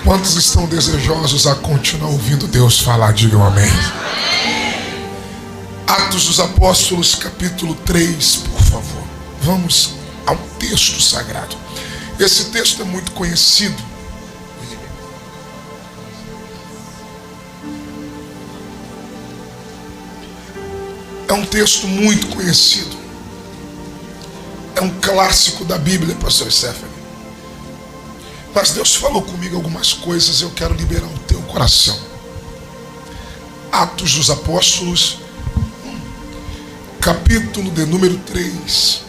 Quantos estão desejosos a continuar ouvindo Deus falar? Digam amém. Atos dos Apóstolos, capítulo 3, por favor. Vamos ao texto sagrado. Esse texto é muito conhecido. É um texto muito conhecido. É um clássico da Bíblia, pastor Stephanie. Mas Deus falou comigo algumas coisas, eu quero liberar o teu coração. Atos dos Apóstolos, capítulo de número 3.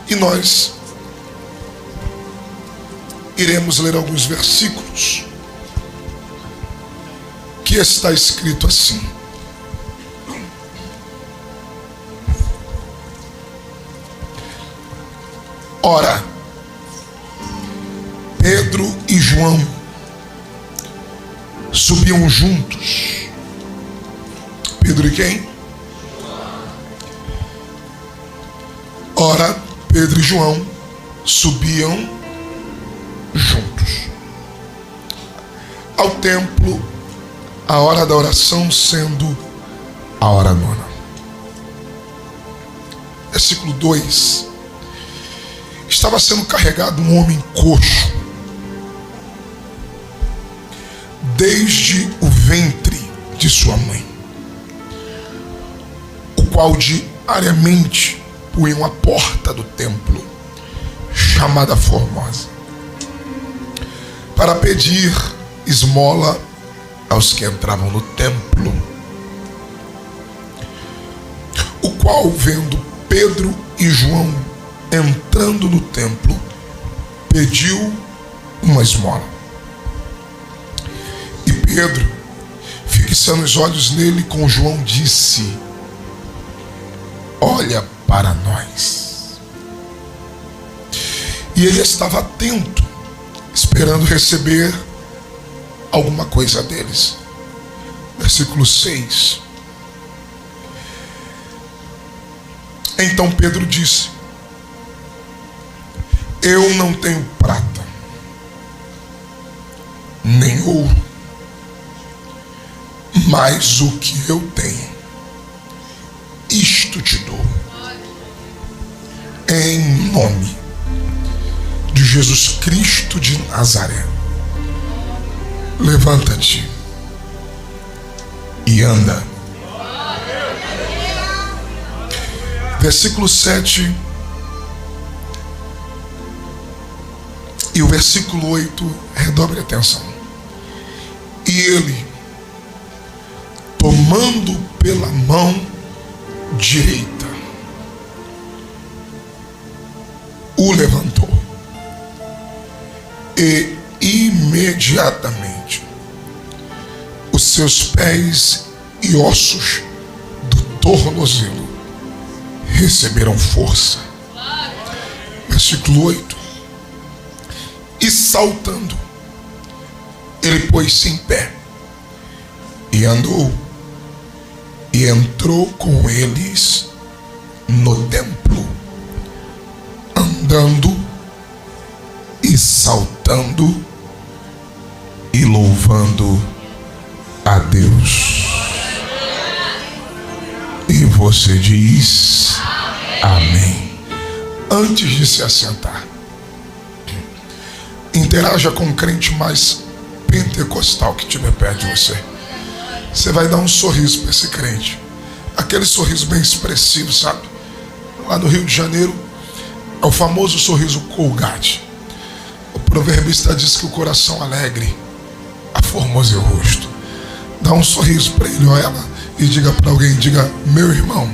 E nós iremos ler alguns versículos que está escrito assim. Ora, Pedro e João subiam juntos. Pedro e quem? Ora, Pedro e João subiam juntos ao templo, a hora da oração sendo a hora nona. Versículo 2. Estava sendo carregado um homem coxo, desde o ventre de sua mãe, o qual diariamente punham à porta do templo, chamada Formosa, para pedir esmola aos que entravam no templo, o qual, vendo Pedro e João entrando no templo, pediu uma esmola. E Pedro, fixando os olhos nele com João, disse: olha para nós. E ele estava atento, esperando receber alguma coisa deles. Versículo 6. Então Pedro disse: eu não tenho prata, nem ouro, mas o que eu tenho, isto te dou. Em nome de Jesus Cristo de Nazaré, levanta-te e anda. Versículo 7 e o versículo 8, redobre a atenção. E ele, tomando pela mão direita, o levantou, e imediatamente os seus pés e ossos do tornozelo receberam força. Versículo 8. E saltando, ele pôs-se em pé e andou, e entrou com eles no templo, andando e saltando e louvando a Deus. E você diz amém. Antes de se assentar, interaja com o crente mais pentecostal que tiver perto de você. Você vai dar um sorriso para esse crente, aquele sorriso bem expressivo, sabe? Lá no Rio de Janeiro é o famoso sorriso Colgate. O proverbista diz que o coração alegre aformosa o rosto. Dá um sorriso para ele ou ela e diga para alguém, diga: meu irmão,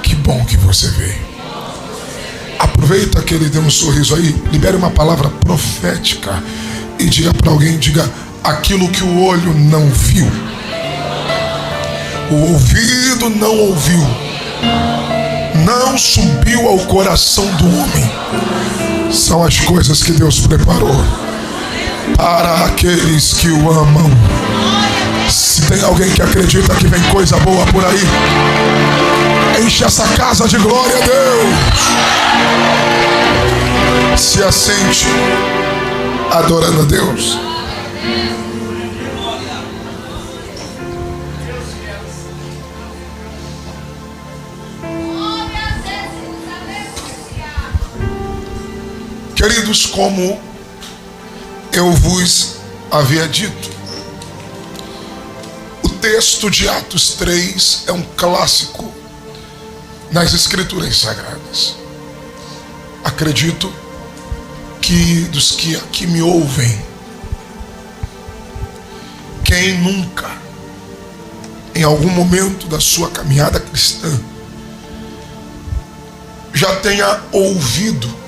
que bom que você veio. Aproveita que ele deu um sorriso aí, libere uma palavra profética e diga para alguém, diga: aquilo que o olho não viu, o ouvido não ouviu, não subiu ao coração do homem, são as coisas que Deus preparou para aqueles que o amam. Se tem alguém que acredita que vem coisa boa por aí, enche essa casa de glória a Deus. Se assente. adorando a Deus. Queridos, como eu vos havia dito, o texto de Atos 3 é um clássico nas Escrituras Sagradas. Acredito que dos que aqui me ouvem, quem nunca, em algum momento da sua caminhada cristã, já tenha ouvido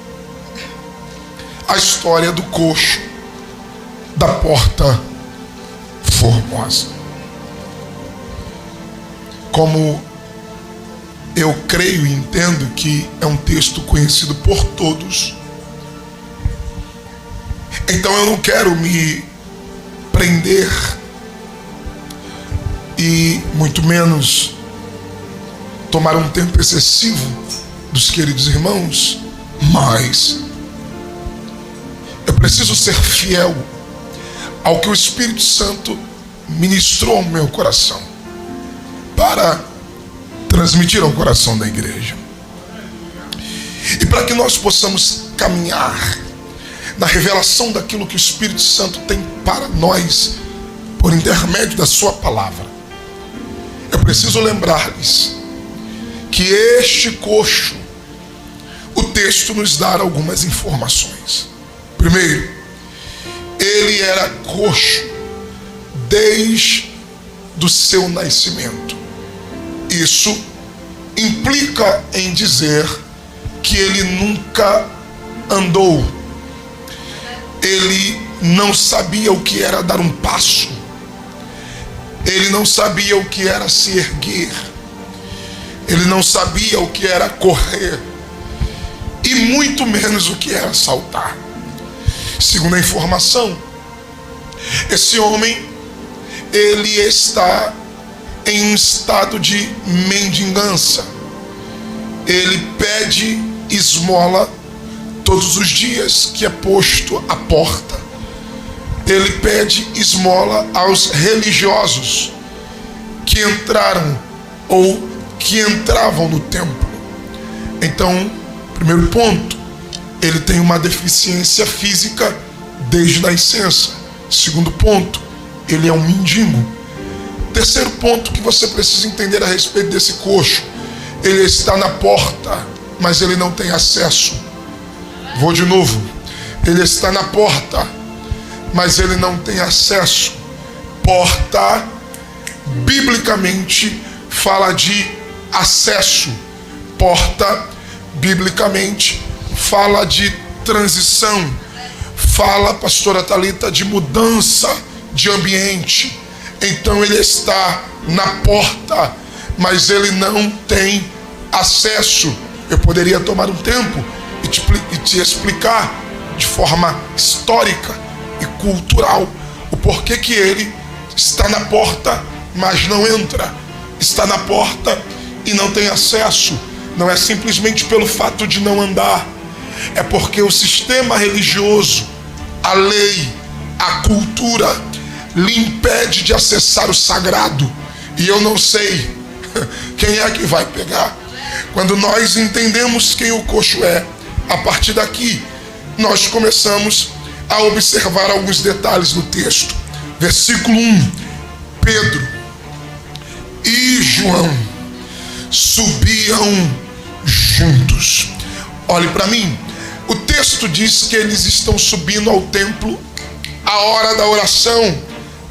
a história do coxo da Porta Formosa. Como eu creio e entendo que é um texto conhecido por todos, então eu não quero me prender e muito menos tomar um tempo excessivo dos queridos irmãos, mas eu preciso ser fiel ao que o Espírito Santo ministrou ao meu coração para transmitir ao coração da igreja. E para que nós possamos caminhar na revelação daquilo que o Espírito Santo tem para nós por intermédio da sua palavra, eu preciso lembrar-lhes que este coxo, o texto nos dá algumas informações. Primeiro, ele era coxo desde o seu nascimento. Isso implica em dizer que ele nunca andou. Ele não sabia o que era dar um passo. Ele não sabia o que era se erguer. Ele não sabia o que era correr. E muito menos o que era saltar. Segundo a informação, esse homem, ele está em um estado de mendigança. Ele pede esmola todos os dias que é posto à porta. Ele pede esmola aos religiosos que entraram ou que entravam no templo. Então, primeiro ponto, ele tem uma deficiência física desde a nascença. Segundo ponto, ele é um mendigo. Terceiro ponto que você precisa entender a respeito desse coxo: ele está na porta, mas ele não tem acesso. Vou de novo. Ele está na porta, mas ele não tem acesso. Porta, biblicamente, fala de acesso. Porta, biblicamente, fala de transição. Fala, pastora Thalita, de mudança de ambiente. Então ele está na porta, mas ele não tem acesso. Eu poderia tomar um tempo e te explicar de forma histórica e cultural o porquê que ele está na porta, mas não entra. Está na porta e não tem acesso. Não é simplesmente pelo fato de não andar. É porque o sistema religioso, a lei, a cultura lhe impede de acessar o sagrado. E eu não sei quem é que vai pegar. Quando nós entendemos quem o coxo é, a partir daqui nós começamos a observar alguns detalhes no texto. Versículo 1: Pedro e João subiam juntos. Olhe para mim. O texto diz que eles estão subindo ao templo a hora da oração,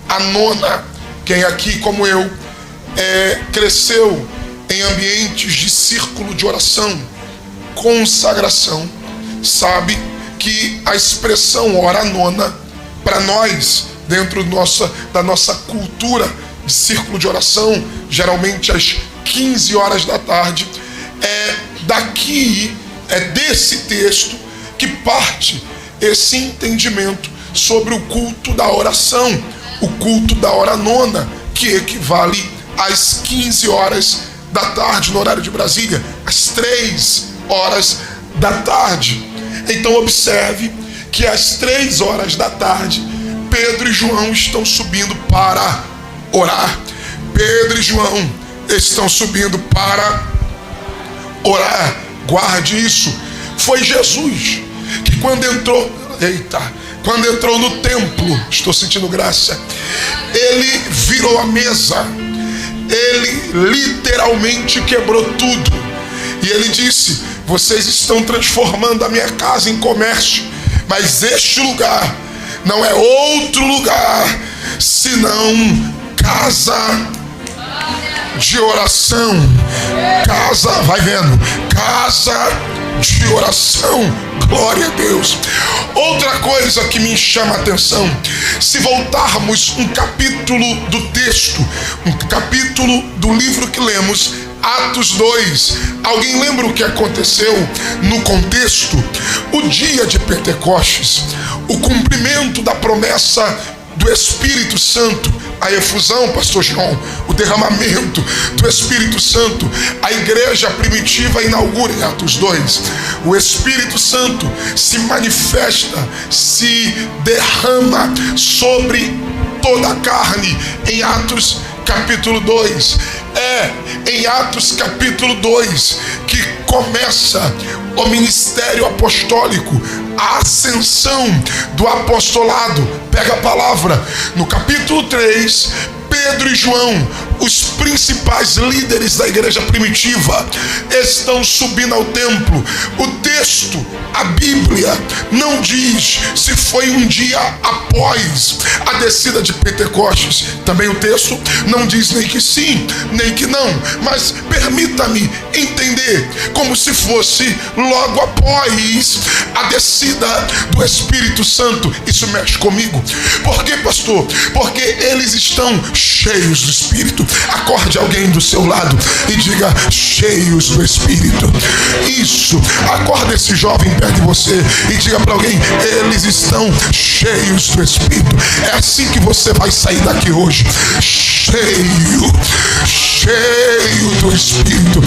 a nona. Quem aqui, como eu, cresceu em ambientes de círculo de oração, consagração, sabe que a expressão hora nona, para nós, dentro da nossa cultura de círculo de oração, geralmente às 15 horas da tarde, é desse texto que parte esse entendimento sobre o culto da oração, o culto da hora nona, que equivale às 15 horas da tarde no horário de Brasília, às 3 horas da tarde. Então observe que às 3 horas da tarde, Pedro e João estão subindo para orar. Pedro e João estão subindo para orar. Guarde isso. Foi Jesus que quando entrou no templo, estou sentindo graça, ele virou a mesa. Ele literalmente quebrou tudo. E ele disse: vocês estão transformando a minha casa em comércio, mas este lugar não é outro lugar senão casa de oração. Casa, vai vendo, casa de oração. Glória a Deus. Outra coisa que me chama a atenção, se voltarmos um capítulo do texto, um capítulo do livro que lemos, Atos 2, alguém lembra o que aconteceu no contexto? O dia de Pentecostes, o cumprimento da promessa do Espírito Santo, a efusão, pastor João, o derramamento do Espírito Santo. A igreja primitiva inaugura em Atos 2. O Espírito Santo se manifesta, se derrama sobre toda a carne em Atos capítulo 2. É em Atos capítulo 2 que começa o ministério apostólico, a ascensão do apostolado. Pega a palavra. No capítulo 3, Pedro e João, os principais líderes da igreja primitiva, estão subindo ao templo. O texto, a Bíblia, não diz se foi um dia após a descida de Pentecostes. Também o texto não diz nem que sim, nem que não. Mas permita-me entender como se fosse logo após a descida do Espírito Santo. Isso mexe comigo. Por quê, pastor? Porque eles estão cheios do Espírito. Acorde alguém do seu lado e diga: cheios do Espírito. Isso. Acorda esse jovem perto de você e diga para alguém: eles estão cheios do Espírito. É assim que você vai sair daqui hoje. Cheio do Espírito.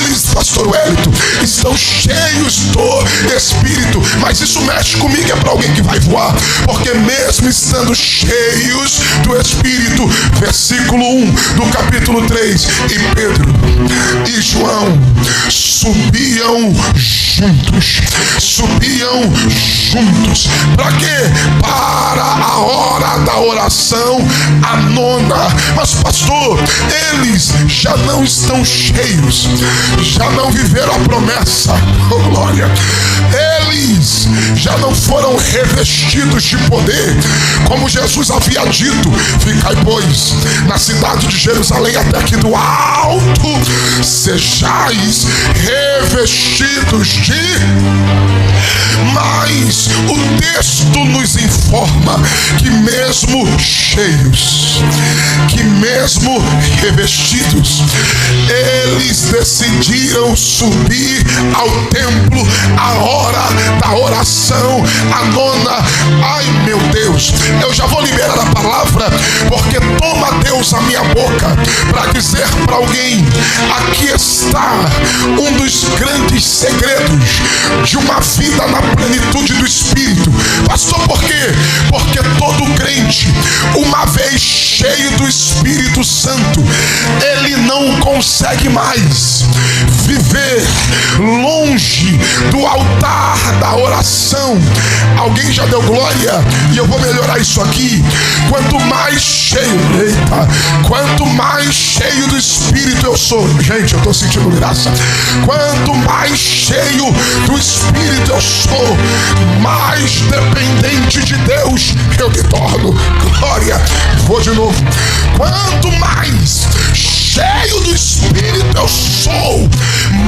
Eles, pastor Wellington, estão cheios do Espírito. Mas isso mexe comigo, é para alguém que vai voar. Porque mesmo estando cheios do Espírito, versículo 1 do capítulo 3, e Pedro e João subiam juntos. Para quê? Para a hora da oração, a 9ª. Mas pastor, eles já não estão cheios, já não viveram a promessa. Oh, glória. Eles já não foram revestidos de poder, como Jesus havia dito: ficai, pois, na cidade de Jerusalém, até que do alto sejais revestidos de... Mas o texto nos informa que mesmo cheios, que mesmo revestidos, eles decidiram subir ao templo a hora da oração, a 9ª. Ai, meu Deus, eu já vou liberar a palavra, porque toma Deus a minha boca para dizer para alguém: aqui está um dos grandes segredos de uma vida na plenitude do Espírito. Pastor, por quê? Porque todo crente, uma vez cheio do Espírito Santo, ele não consegue mais viver longe do altar da oração. Alguém já deu glória? E eu vou melhorar isso aqui. Quanto mais cheio, quanto mais cheio do Espírito eu sou, gente, eu estou sentindo graça. Quanto mais cheio do Espírito eu sou, mais dependente de Deus eu me torno. Glória. Vou de novo. Quanto mais cheio do Espírito eu sou,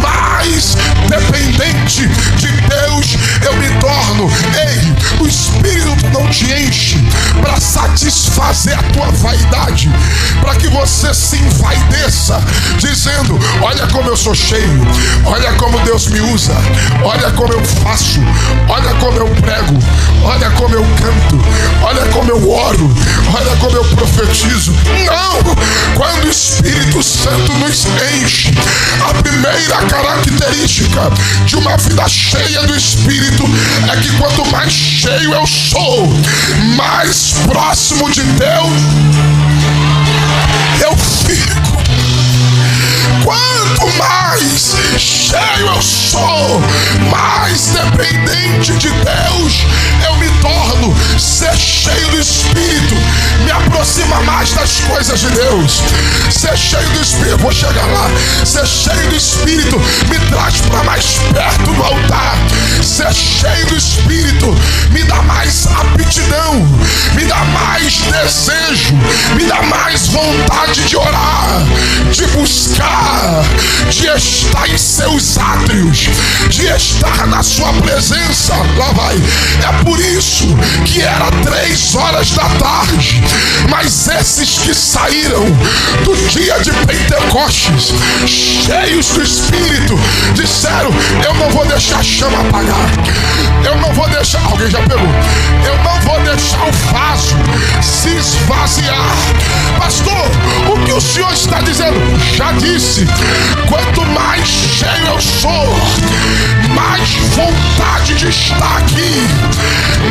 mais dependente de Deus eu me torno. Ei, o Espírito não te enche para satisfazer a tua vaidade, para que você se envaideça dizendo: olha como eu sou cheio, olha como Deus me usa, olha como eu faço, olha como eu prego, olha como eu canto. canto, olha como eu oro, olha como eu profetizo. Não! Quando o Espírito Santo nos enche, a primeira característica de uma vida cheia do Espírito é que quanto mais cheio eu sou, mais próximo de Deus eu fico. Quanto mais cheio eu sou, mais dependente de Deus eu me torno. Ser cheio do Espírito me aproxima mais das coisas de Deus. Ser cheio do Espírito, vou chegar lá. Ser cheio do Espírito me traz para mais perto do altar. Ser cheio do Espírito me dá mais aptidão, me dá mais desejo, me dá mais vontade de orar, de buscar, de estar em seus átrios, de estar na sua presença. Lá vai. É por isso que era 3 horas da tarde, mas esses que saíram do dia de Pentecostes, cheios do Espírito, disseram: eu não vou deixar a chama apagar, eu não vou deixar, alguém já pegou, eu não vou deixar o vaso se esvaziar. Pastor, o que o senhor está dizendo? Já disse. Quanto mais cheio eu sou, mais vontade de estar aqui,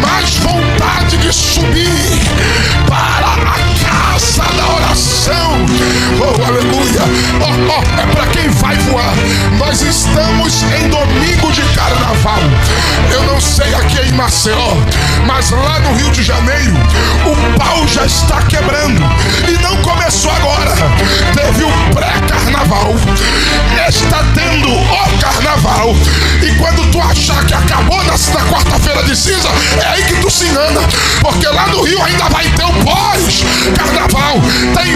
mais vontade de subir para a casa da oração. Oh, aleluia. É para quem vai voar. Nós estamos em domingo de carnaval. Eu não sei aqui em Maceió, mas lá no Rio de Janeiro o pau já está quebrando. E não começou agora. Teve o pré-carnaval, está tendo o carnaval. E quando tu achar que acabou na quarta-feira de cinza, é aí que tu se engana, porque lá no Rio ainda vai ter o pós-carnaval. Tem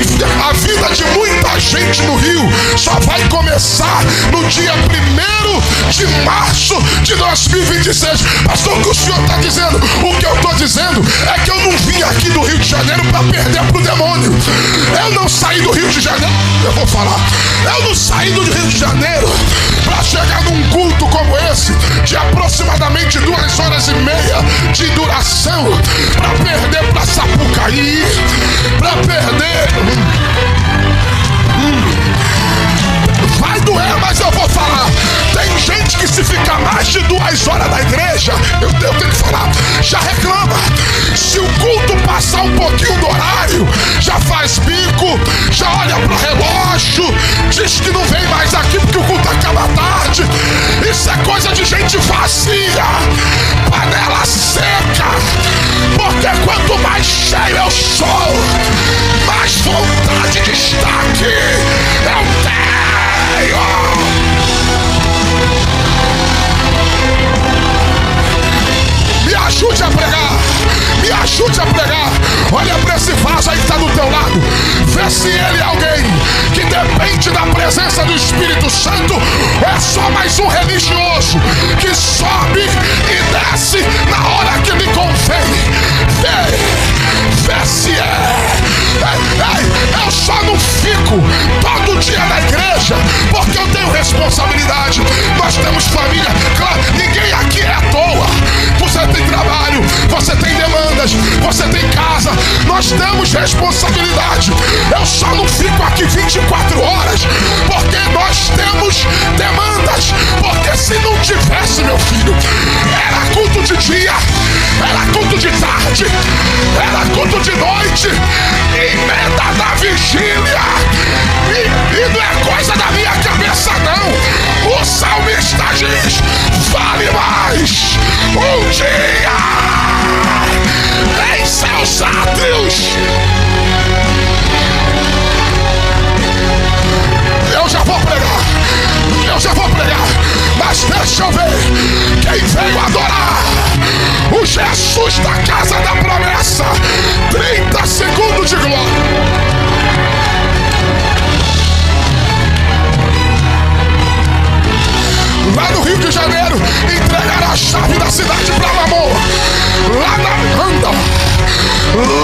a vida de muita gente no Rio só vai começar no dia 1º de março de 2026. Pastor, o que o senhor está dizendo? O que eu estou dizendo é que eu não vim aqui do Rio de Janeiro para perder pro demônio. Eu não saí do Rio de Janeiro, eu vou falar, eu não saí do Rio de Janeiro para chegar num culto como esse, de aproximadamente 2h30 de duração, para perder para Sapucaí, para perder. Vai doer, mas eu vou falar. Tem gente que se fica mais de 2 horas na igreja, eu tenho que falar, já reclama. Se o culto passar um pouquinho do horário, já faz bico, já olha pro relógio, diz que não vem mais aqui porque o culto acaba tarde. Isso é coisa de gente vazia, panela seca. Porque quanto mais cheio eu sou, mais vontade de estar aqui eu tenho. Me ajude a pregar, me ajude a pregar. Olha para esse vaso aí que está do teu lado, vê se ele é alguém que depende da presença do Espírito Santo, ou é só mais um religioso que sobe e desce na hora que lhe convém. Vê se é. Eu só não fico todo dia na igreja porque eu tenho responsabilidade. Nós temos família, claro, ninguém aqui é à toa. Você tem trabalho, você tem demandas, você tem casa. Nós temos responsabilidade. Eu só não fico aqui 24 horas porque nós temos demandas. Porque se não tivesse, meu filho, era culto de dia, era culto de tarde, era culto de noite, emenda da vigília. E não é coisa da minha cabeça, não. O salmista diz: vale mais um dia em seus átrios. Eu já vou pregar, mas deixa eu ver quem veio adorar o Jesus da casa da promessa. 30 segundos de glória. Lá no Rio de Janeiro, entregaram a chave da cidade para Mamon. Lá na Anda,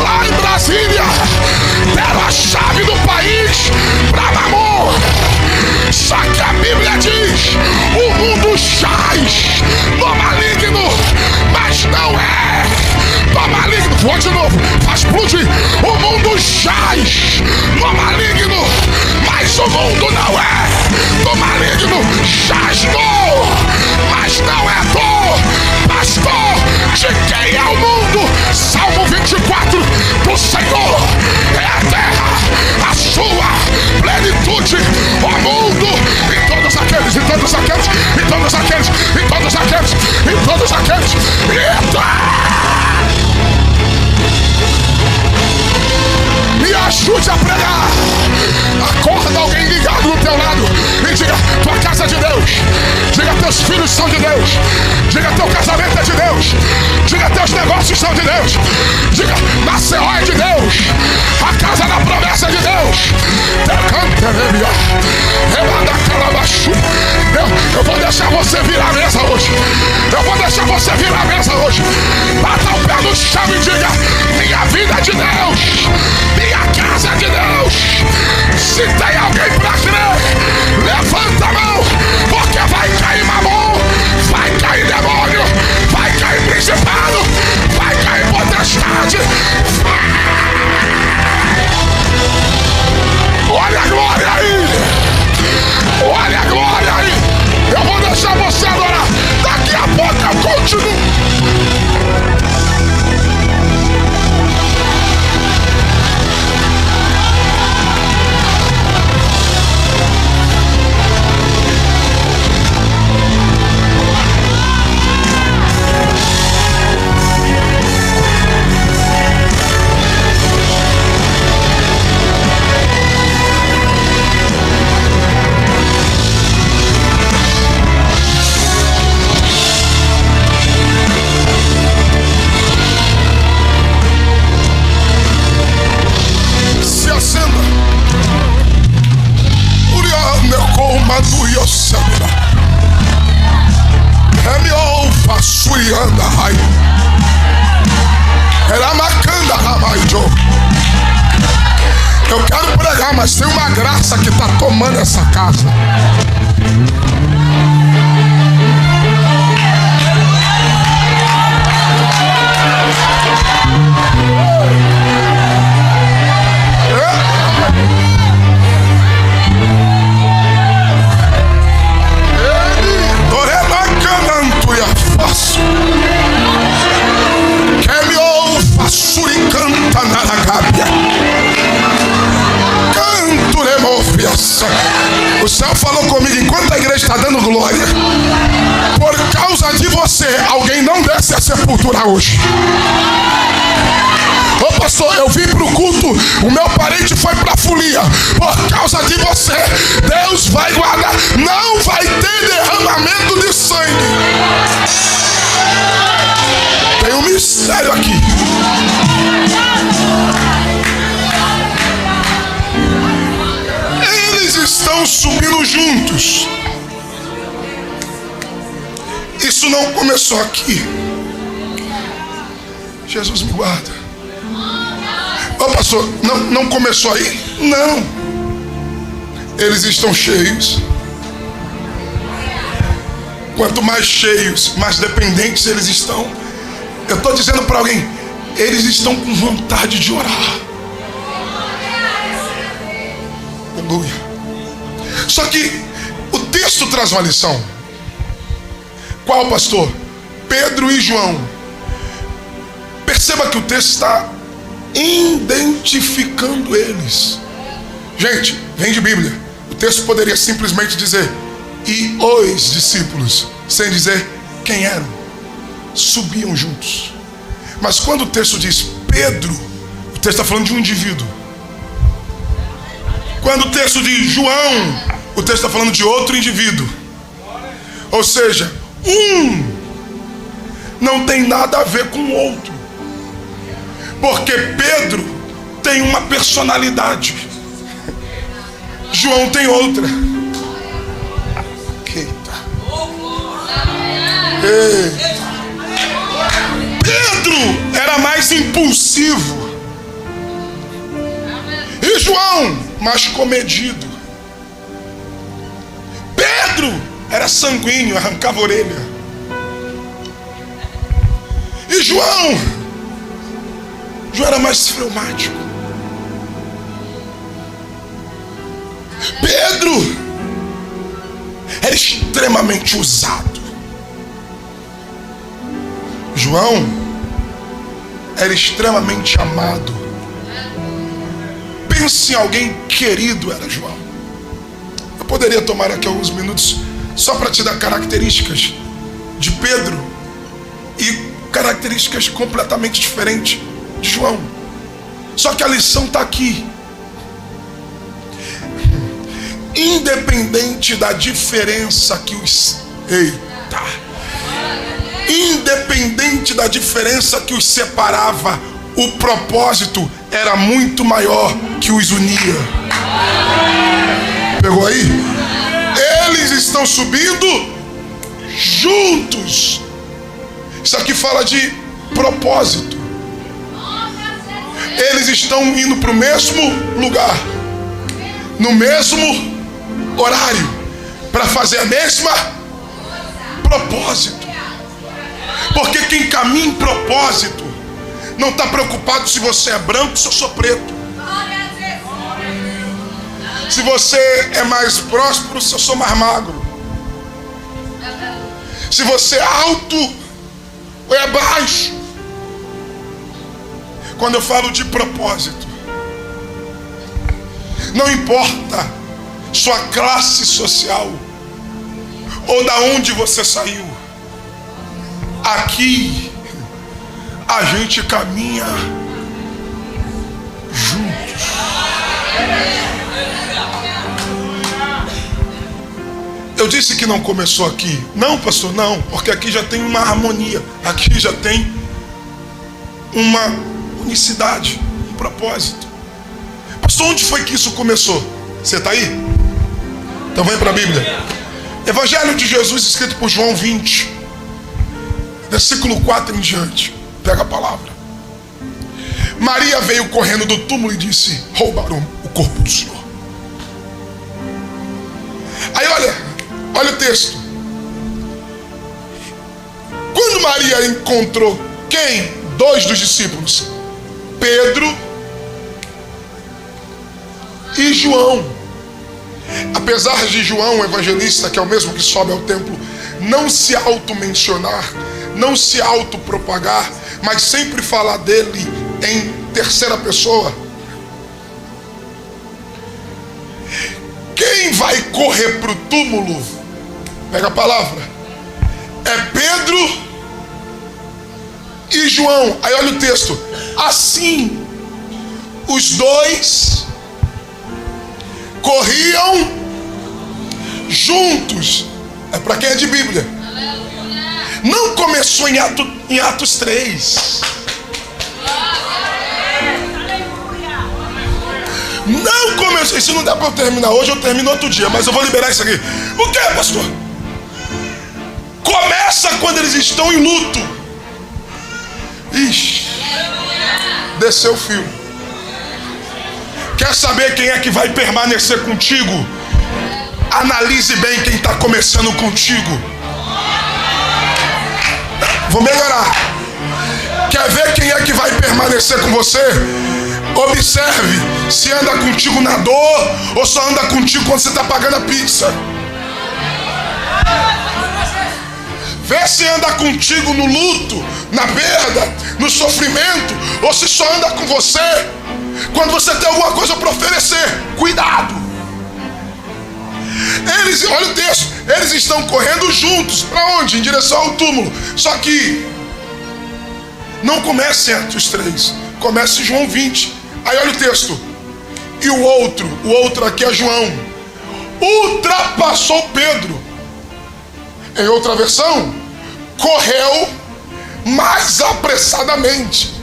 lá em Brasília, deram a chave do país para Mamon. Só que a Bíblia diz: o mundo jaz no maligno, mas não é do maligno. Deus do maligno, mas o mundo não é do maligno. Jasmou, mas não é do pastor. De quem é o mundo? Salmo 24, do Senhor é a terra, a sua plenitude, o mundo e todos aqueles, e todos aqueles, e todos aqueles, e todos aqueles, e todos aqueles. Me ajude a pregar. Acorda alguém ligado do teu lado e diga: tua casa é de Deus. Diga: teus filhos são de Deus. Diga: teu casamento é de Deus. Diga: teus negócios são de Deus. Diga: Maceió é de Deus. A casa da promessa é de Deus. Eu vou deixar você virar a mesa hoje. Eu vou deixar você virar a mesa hoje. Bata o pé no chão e diga: minha vida é de Deus. Minha casa é de Deus. Se tem alguém pra crer, levanta a mão, porque vai cair mamão, vai cair demônio, vai cair principado, vai cair potestade. Olha a glória aí. Olha a glória aí. Eu vou deixar você adorar. Daqui a pouco eu continuo. Eu quero pregar, mas tem uma graça que está tomando essa casa. O céu falou comigo enquanto a igreja está dando glória. Por causa de você, alguém não desce a sepultura hoje. Ô pastor, eu vim para o culto, o meu parente foi para a folia. Por causa de você, Deus vai guardar. Não vai ter derramamento de sangue. Tem um mistério aqui. Eles estão subindo juntos. Isso não começou aqui. Jesus me guarda. Ô pastor, não começou aí? Não. Eles estão cheios. Quanto mais cheios, mais dependentes eles estão. Eu estou dizendo para alguém, eles estão com vontade de orar. Aleluia. Só que o texto traz uma lição. Qual, pastor? Pedro e João. Perceba que o texto está identificando eles. Gente, vem de Bíblia. O texto poderia simplesmente dizer e os discípulos, sem dizer quem eram. Subiam juntos. Mas quando o texto diz Pedro, o texto está falando de um indivíduo. Quando o texto diz João, o texto está falando de outro indivíduo. Ou seja, um não tem nada a ver com o outro. Porque Pedro tem uma personalidade, João tem outra. Eita. Ei. Pedro era mais impulsivo e João mais comedido. Pedro era sanguíneo, arrancava a orelha. E João era mais fleumático. Pedro era extremamente usado. João era extremamente amado. Pense em alguém querido, era João. Eu poderia tomar aqui alguns minutos só para te dar características de Pedro e características completamente diferentes de João. Só que a lição está aqui. Independente da diferença que os... Independente da diferença que os separava, o propósito era muito maior que os unia. Pegou aí? Eles estão subindo juntos. Isso aqui fala de propósito. Eles estão indo para o mesmo lugar, no mesmo horário, para fazer a mesma propósito. Porque quem caminha em propósito não está preocupado se você é branco ou se eu sou preto, se você é mais próspero, se eu sou mais magro, se você é alto ou é baixo. Quando eu falo de propósito, não importa sua classe social ou da onde você saiu, aqui a gente caminha juntos. Eu disse que não começou aqui. Não, pastor, não, porque aqui já tem uma harmonia, aqui já tem uma unicidade, um propósito. Pastor, onde foi que isso começou? Você está aí? Então vem para a Bíblia. Evangelho de Jesus, escrito por João 20, versículo 4 em diante. Pega a palavra. Maria veio correndo do túmulo e disse: roubaram o corpo do Senhor. Aí olha o texto. Quando Maria encontrou quem? 2 dos discípulos, Pedro e João. Apesar de João, o evangelista, que é o mesmo que sobe ao templo, não se auto-mencionar, não se auto-propagar, mas sempre falar dele em terceira pessoa. Quem vai correr para o túmulo, pega a palavra, é Pedro e João. Aí olha o texto. Assim, os dois corriam juntos. É para quem é de Bíblia. Não começou em Atos 3. Não começou. Isso não dá para eu terminar hoje, eu termino outro dia, mas eu vou liberar isso aqui. O que, pastor? Começa quando eles estão em luto. Ixi, desceu o fio. Quer saber quem é que vai permanecer contigo? Analise bem quem está começando contigo. Vou melhorar. Quer ver quem é que vai permanecer com você? Observe se anda contigo na dor ou só anda contigo quando você está pagando a pizza. Vê se anda contigo no luto, na perda, no sofrimento, ou se só anda com você quando você tem alguma coisa para oferecer. Cuidado. Olha o texto, eles estão correndo juntos. Para onde? Em direção ao túmulo. Só que não começa em Atos 3, começa em João 20. Aí olha o texto. E o outro aqui é João, ultrapassou Pedro. Em outra versão, correu mais apressadamente.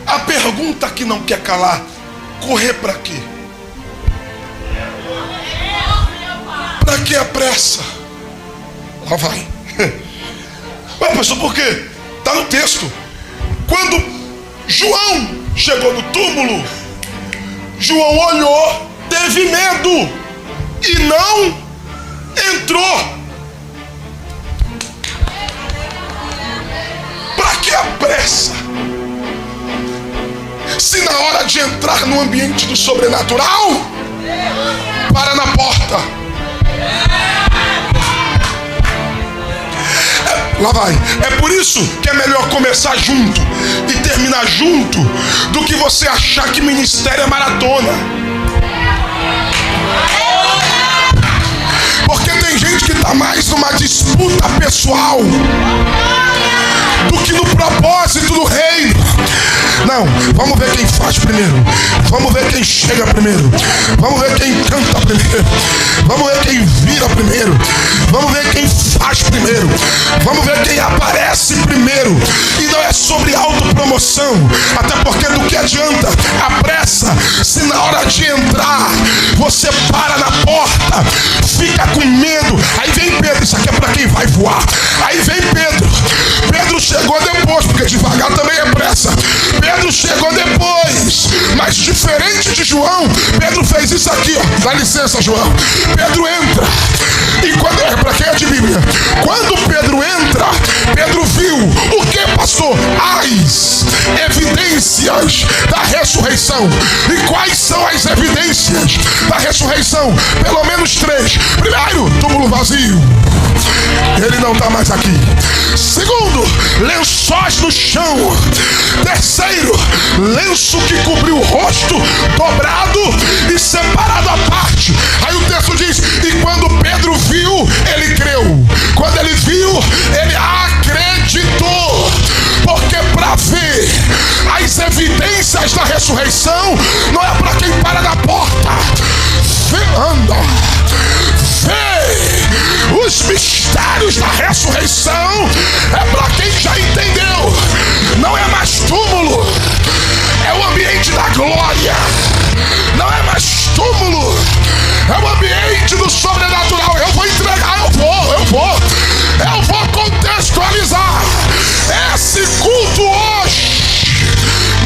A pergunta que não quer calar: correr para quê? Para que a pressa? Lá vai. Ué, pastor, por quê? Está no texto. Quando João chegou no túmulo, João olhou, teve medo e não entrou. Para que a pressa? Se na hora de entrar no ambiente do sobrenatural, Para na porta. Lá vai. É por isso que é melhor começar junto e terminar junto do que você achar que ministério é maratona. Porque tem gente que está mais numa disputa pessoal do que no propósito do reino. Não, vamos ver quem faz primeiro. Vamos ver quem chega primeiro. Vamos ver quem canta primeiro. Vamos ver quem vira primeiro. Vamos ver quem faz primeiro. Vamos ver quem aparece primeiro. E não é sobre autopromoção. Até porque do que adianta a pressa se na hora de entrar você para na porta, fica com medo. Aí vem Pedro, isso aqui é para quem vai voar. Aí vem Pedro. Pedro chegou depois, porque devagar também é pressa. Pedro chegou depois, mas diferente de João, Pedro fez isso aqui, ó. Dá licença, João. Pedro entra. E quando é para quem é de Bíblia, quando Pedro entra, Pedro viu o que, pastor? As evidências da ressurreição. E quais são as evidências da ressurreição? Pelo menos 3. Primeiro, túmulo vazio. Ele não está mais aqui. Segundo, lençóis no chão. Terceiro, lenço que cobriu o rosto, dobrado e separado à parte. Aí o texto diz: e quando Pedro viu, ele creu. Quando ele viu, ele acreditou. Porque para ver as evidências da ressurreição não é para quem para na porta. Anda. Vê os mistérios da ressurreição é para quem já entendeu. Não é mais túmulo, é o ambiente da glória. Não é mais túmulo, é o ambiente do sobrenatural. Eu vou entregar, eu vou contextualizar. Esse culto hoje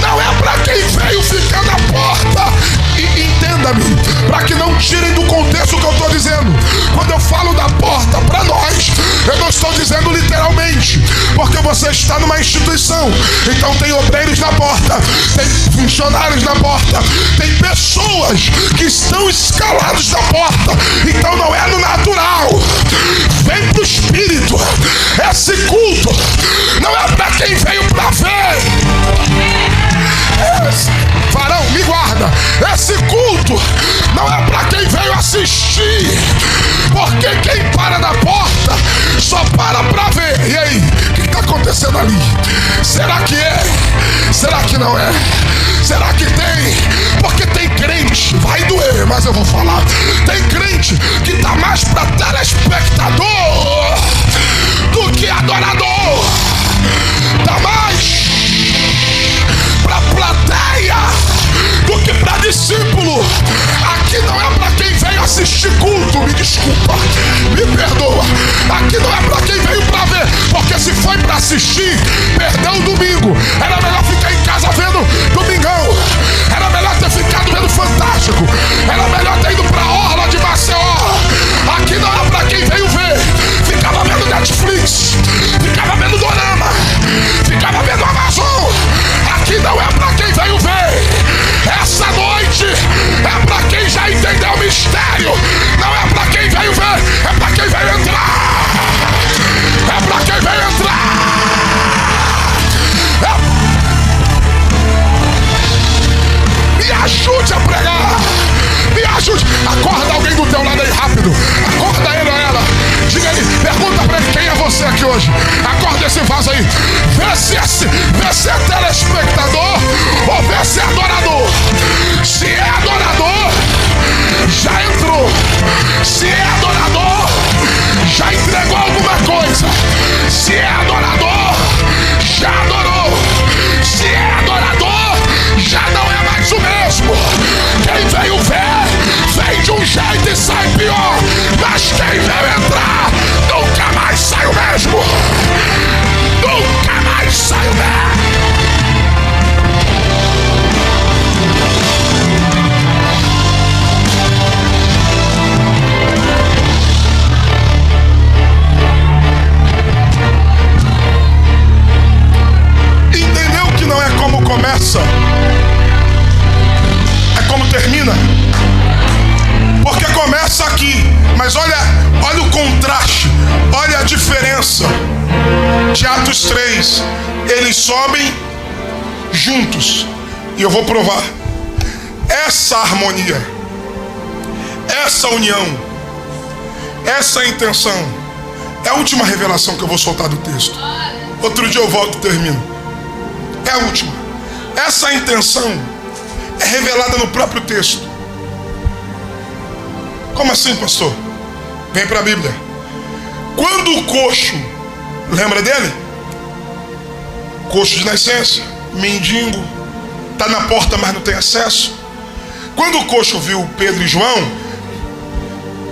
não é para quem veio ficar na porta. E entenda-me, para que não tirem do contexto o que eu estou dizendo. Quando eu falo da porta para nós, eu não estou dizendo literalmente, porque você está numa instituição, então tem obreiros na porta, tem funcionários na porta, tem pessoas que estão escalados na porta, então não é no natural, vem pro espírito. Esse culto não é para quem veio para ver. Varão, me guarda. Esse culto não é para quem veio assistir, porque quem para na porta só para ver. E aí, o que está acontecendo ali? Será que é? Será que não é? Será que tem? Porque tem crente, vai doer, mas eu vou falar. Tem crente que está mais para telespectador do que adorador. Está mais para plateia do que para discípulo. Aqui não é para quem veio assistir culto, me desculpa, me perdoa. Aqui não é para quem veio para ver, porque se foi para assistir, perdeu o domingo. Era melhor ficar em casa vendo Domingão. Era melhor ter ficado vendo Fantástico. Era melhor ter ido para a Orla de Maceió. Aqui não é para quem veio ver. Ficava vendo Netflix, ficava vendo Dorama, ficava vendo Amazon. Aqui não é para quem veio ver. Essa noite é para quem já entendeu o mistério. Não é para quem veio ver, é para quem veio entrar. É para quem veio entrar. eles sobem juntos. E eu vou provar. Essa harmonia, essa união, essa intenção é a última revelação que eu vou soltar do texto. Outro dia eu volto e termino. É a última. Essa intenção é revelada no próprio texto. Como assim, pastor? Vem para a Bíblia. Quando o coxo, lembra dele? Coxo de nascença, mendigo, está na porta, mas não tem acesso. Quando o coxo viu Pedro e João,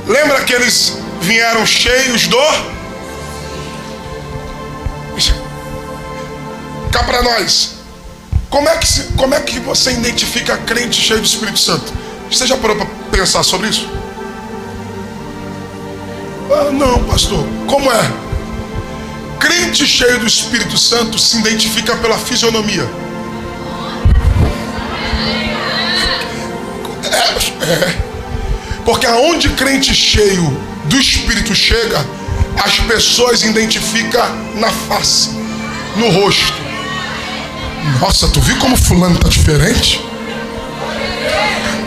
lembra que eles vieram cheios do... Cá para nós. Como é que você identifica crente cheio do Espírito Santo? Você já parou para pensar sobre isso? Ah, não, pastor. Como é? Crente cheio do Espírito Santo se identifica pela fisionomia. Porque aonde crente cheio do Espírito chega, as pessoas identificam na face, no rosto. Nossa, tu viu como fulano tá diferente?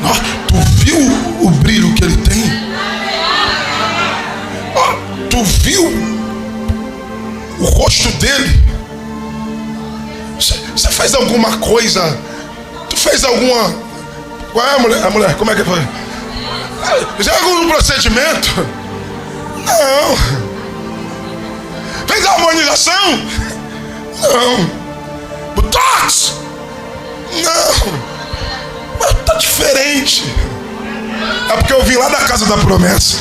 Nossa, tu viu o brilho que ele tem? Tu viu o rosto dele? Você fez alguma coisa? Tu fez alguma... Qual é a mulher? Como é que foi? Fez algum procedimento? Não. Fez harmonização? Não. Botox? Não. Mas tá diferente. É porque eu vim lá da casa da promessa.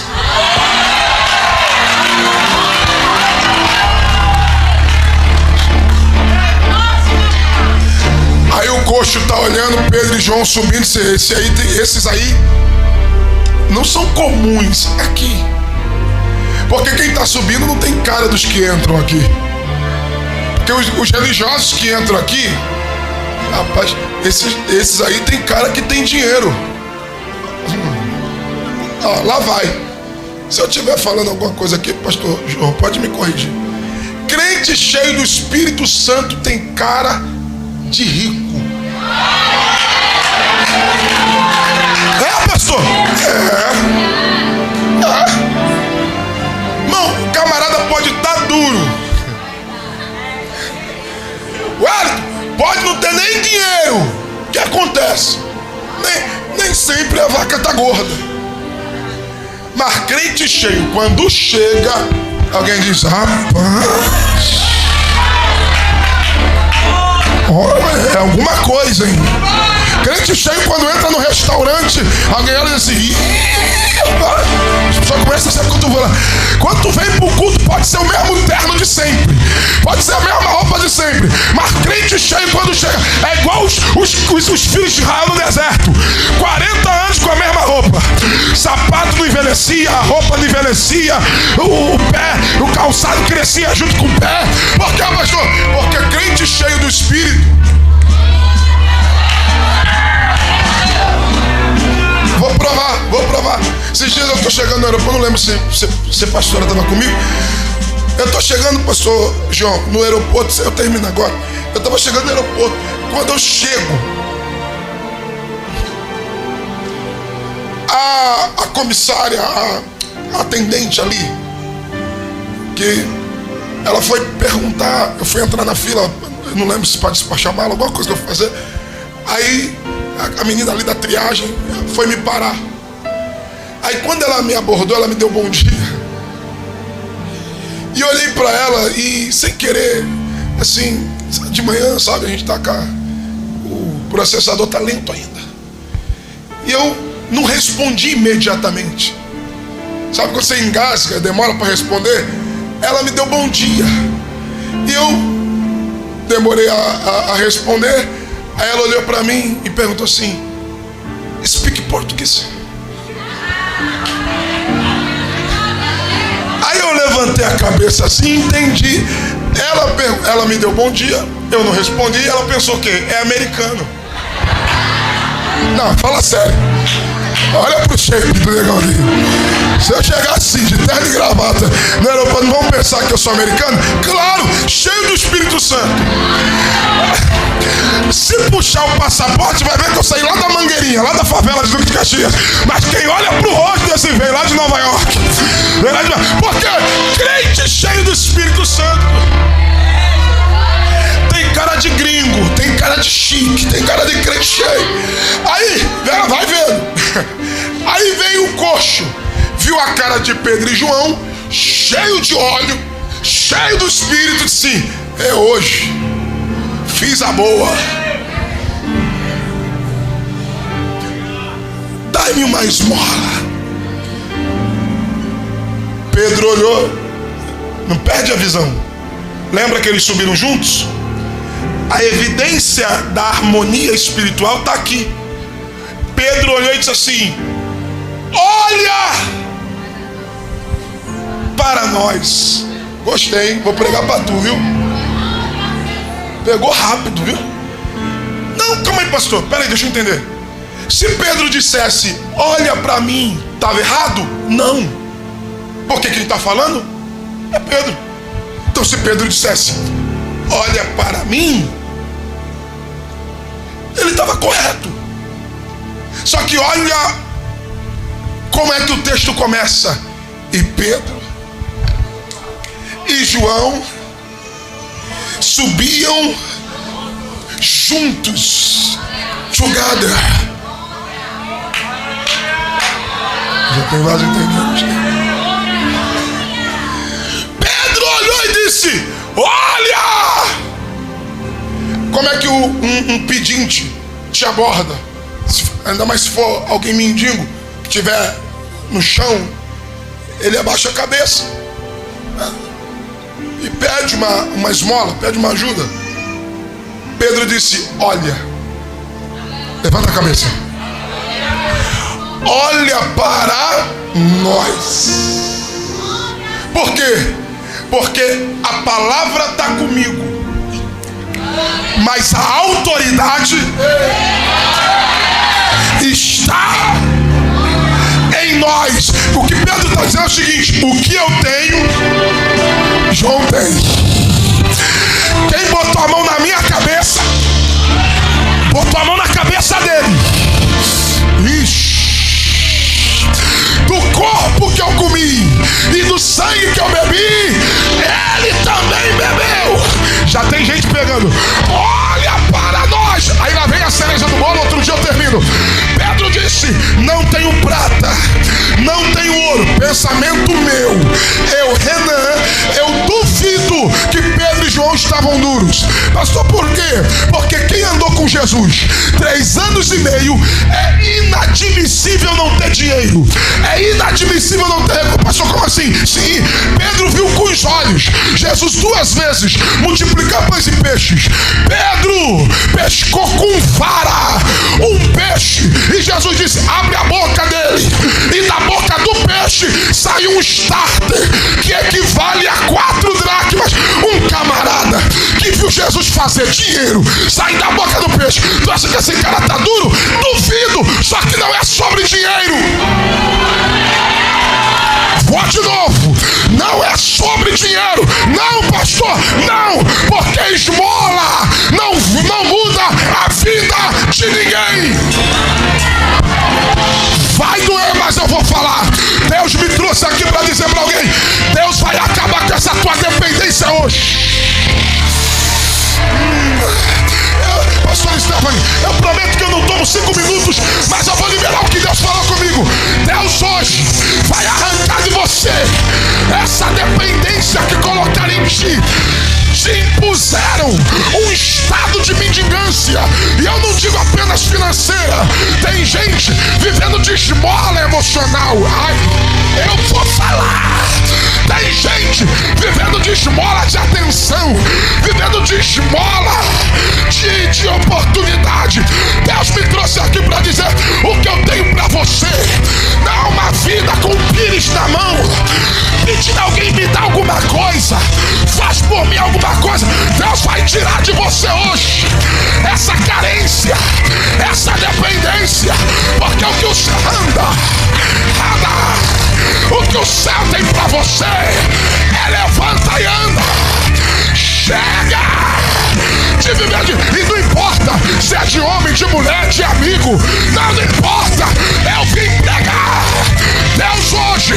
Aí o coxo tá olhando Pedro e João subindo. Esses aí não são comuns aqui. Porque quem tá subindo não tem cara dos que entram aqui. Porque os religiosos que entram aqui, rapaz, esses aí tem cara que tem dinheiro. Lá vai. Se eu estiver falando alguma coisa aqui, pastor João, pode me corrigir. Crente cheio do Espírito Santo tem cara de rico. É, pastor? Irmão, o camarada pode estar duro. Pode não ter nem dinheiro. O que acontece? Nem sempre a vaca está gorda. Mas crente cheio, quando chega, alguém diz: rapaz, é alguma coisa, hein? Crente cheio, quando entra no restaurante, alguém olha assim, só começa a ser cotovelada. Quando tu vem pro culto, pode ser o mesmo terno de sempre, pode ser a mesma roupa de sempre, mas crente cheio, quando chega, é igual os filhos de Israel no deserto, 40 anos com a mesma roupa, sapato não envelhecia, a roupa não envelhecia, o pé, o calçado crescia junto com o pé. Por que, pastor? Porque crente cheio do Espírito. Vou provar. Esses dias eu tô chegando no aeroporto, não lembro se a pastora estava comigo. Eu tô chegando, pastor João, no aeroporto, eu termino agora. Eu estava chegando no aeroporto. Quando eu chego, a comissária, a atendente ali, que ela foi perguntar, eu fui entrar na fila, eu não lembro se pode despachar mala, alguma coisa que eu fui fazer. Aí a menina ali da triagem foi me parar. Aí quando ela me abordou, ela me deu bom dia. E eu olhei pra ela e, sem querer, assim, de manhã, sabe, a gente tá cá, o processador tá lento ainda. E eu não respondi imediatamente. Sabe quando você engasga, demora para responder? Ela me deu bom dia. E eu demorei a responder. Aí ela olhou para mim e perguntou assim: speak português? Aí eu levantei a cabeça assim, entendi. Ela me deu bom dia, eu não respondi. Ela pensou o quê? É americano. Não, fala sério. Olha pro shape do negão ali. Se eu chegar assim, de terno e gravata no aeroporto, não vão pensar que eu sou americano? Claro, cheio do Espírito Santo. Se puxar o passaporte, vai ver que eu saí lá da Mangueirinha, lá da favela de Duque de Caxias. Mas quem olha pro rosto desse veio lá de Nova York. Porque crente cheio do Espírito Santo tem cara de gringo, tem cara de chique, tem cara de crente cheio. Aí, vai vendo. Aí vem o coxo, viu a cara de Pedro e João, cheio de óleo, cheio do Espírito, disse: é hoje, fiz a boa. Dai-me uma esmola. Pedro olhou, não perde a visão. Lembra que eles subiram juntos? A evidência da harmonia espiritual está aqui. Pedro olhou e disse assim: olha para nós. Gostei, vou pregar para tu, viu? Pegou rápido, viu? Não, calma aí, pastor, peraí, deixa eu entender. Se Pedro dissesse: olha para mim, estava errado? Não. Por que ele está falando? É Pedro. Então se Pedro dissesse: olha para mim, ele estava correto. Só que olha como é que o texto começa. E Pedro e João subiam juntos. Together. Já tem mais entendendo. Pedro olhou e disse: olha! Como é que um pedinte te aborda? Ainda mais se for alguém mendigo que estiver no chão, ele abaixa a cabeça e pede uma esmola, pede uma ajuda. Pedro disse: olha, levanta a cabeça, olha para nós. Por quê? Porque a palavra está comigo, mas a autoridade está em nós. O que Pedro está dizendo é o seguinte: o que eu tenho, João tem. Quem botou a mão na minha cabeça, botou a mão na cabeça dele. Ixi. Do corpo que eu comi e do sangue que eu bebi, ele também bebeu. Já tem gente pegando. Olha para nós. Aí lá vem a cereja do bolo. Outro dia eu termino. Pedro disse: não tenho prata, não tenho ouro. Pensamento meu. Renan, eu duvido que Pedro e João estavam duros. Pastor, por quê? Porque quem andou com Jesus 3 anos e meio, é inadmissível não ter dinheiro, é inadmissível não ter recurso. Pastor, como assim? Sim, Pedro viu com os olhos Jesus 2 vezes multiplicar pães e peixes. Pedro pescou com vara um peixe e Jesus disse: abre a boca dele, e da boca do peixe saiu um starter que equivale a 4 dracmas. Um camarada que viu Jesus fazer dinheiro sair da boca do peixe. Tu acha que esse cara tá duro? Duvido. Só que não é sobre dinheiro. Vou de novo. Não é sobre dinheiro. Não, pastor, não. Porque esmola não muda a vida de ninguém. Vai doer, mas eu vou falar. Deus me trouxe aqui para dizer para alguém: Deus vai acabar com essa tua dependência hoje. Pastor Stephanie, eu prometo que eu não tomo 5 minutos, mas eu vou liberar o que Deus falou comigo. Deus hoje vai arrancar de você essa dependência que colocaram em ti. Te impuseram um estado de mendigância, e eu não digo apenas financeira. Tem gente vivendo de esmola emocional. Ai, eu vou falar. Tem gente vivendo de esmola de atenção, vivendo de esmola de oportunidade. Deus me trouxe aqui para dizer: o que eu tenho para você não é uma vida com pires na mão, pedindo alguém me dá alguma coisa, faz por mim alguma coisa. Deus vai tirar de você hoje essa carência, essa dependência, porque o que o Senhor anda homem, de mulher, de amigo, não importa. Eu vim pregar. Deus hoje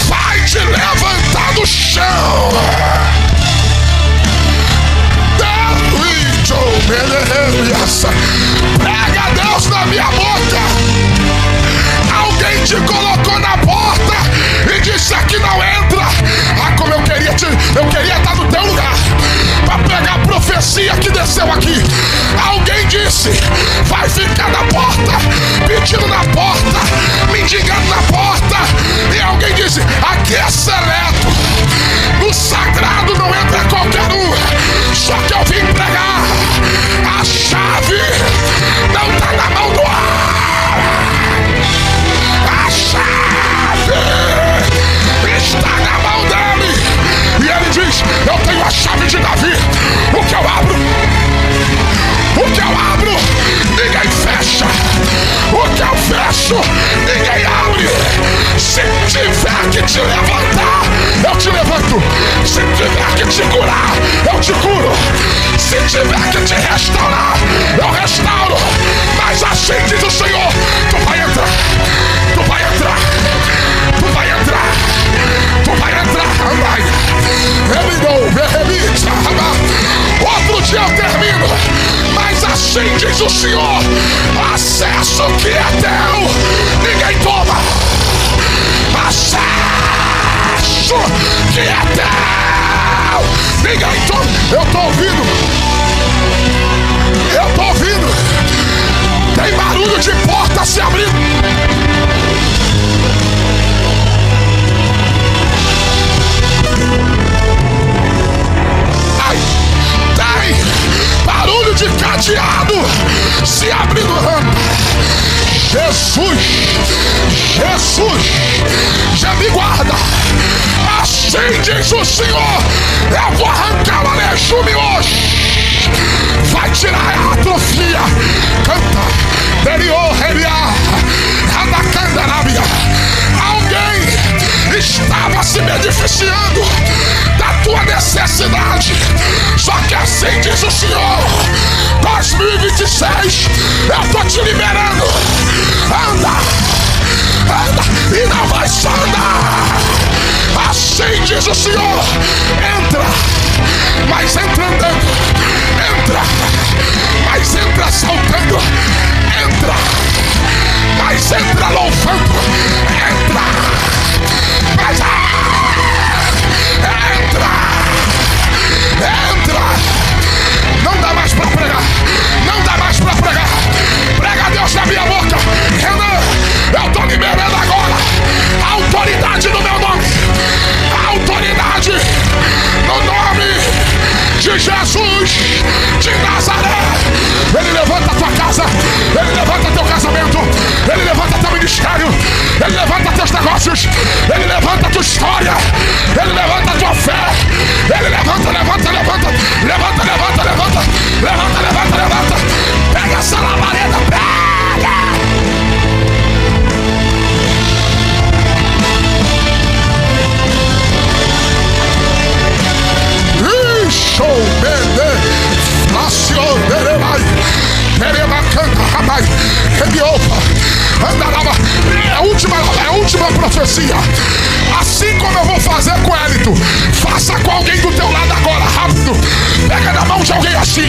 vai te levantar do chão. Prega a Deus na minha boca. Alguém te colocou na porta e disse: aqui não entra. Ah, como eu queria estar no teu lugar para pegar a profecia que desceu aqui. Alguém disse: vai ficar na porta, pedindo na porta, mendigando na porta. E alguém disse: aqui é seleto. No sagrado não entra qualquer um. Só que eu vim pregar. A chave não está na mão do ar. A chave está na mão dele. E ele diz: eu tenho a chave de Davi. O que eu abro, ninguém fecha. O que eu fecho, ninguém abre. Se tiver que te levantar, eu te levanto. Se tiver que te curar, eu te curo. Se tiver que te restaurar, eu restauro. Mas assim diz o Senhor: tu vai entrar, tu vai entrar, tu vai entrar, tu vai entrar. Ele não me remite. Outro dia eu termino. Mas assim diz o Senhor: acesso que é teu, ninguém toma. Acesso que é teu, ninguém toma. Eu tô ouvindo. Tem barulho de porta se abrindo. Ai, tem barulho de cadeado se abrindo. Jesus, já me guarda. Assim diz o Senhor: eu vou arrancar o aleijome hoje. Vai tirar a atrofia. Canta, Deriô, Reliá, Anacandarábia. Alguém estava se beneficiando da tua necessidade. Só que assim diz o Senhor: 2026, eu tô te liberando. Anda e não vai só andar. Assim diz o Senhor: entra, mas entra andando. Entra, mas entra saltando. Entra, mas entra louvando. Entra, mas entra. Não dá mais pra pregar. Não dá mais pra pregar. Prega a Deus na minha boca. Renan, eu tô liberando agora a autoridade no meu nome. A autoridade no nome de Jesus de Nazaré. Ele levanta a tua casa. Ele levanta teu casamento. Ele levanta teu ministério. Ele levanta teus negócios. Ele levanta a tua história. Ele levanta a tua fé. Ele levanta. Pega essa labareda. Pega. É a última profecia. Assim como eu vou fazer com Hélito, faça com alguém do teu lado agora, rápido. Pega na mão de alguém assim.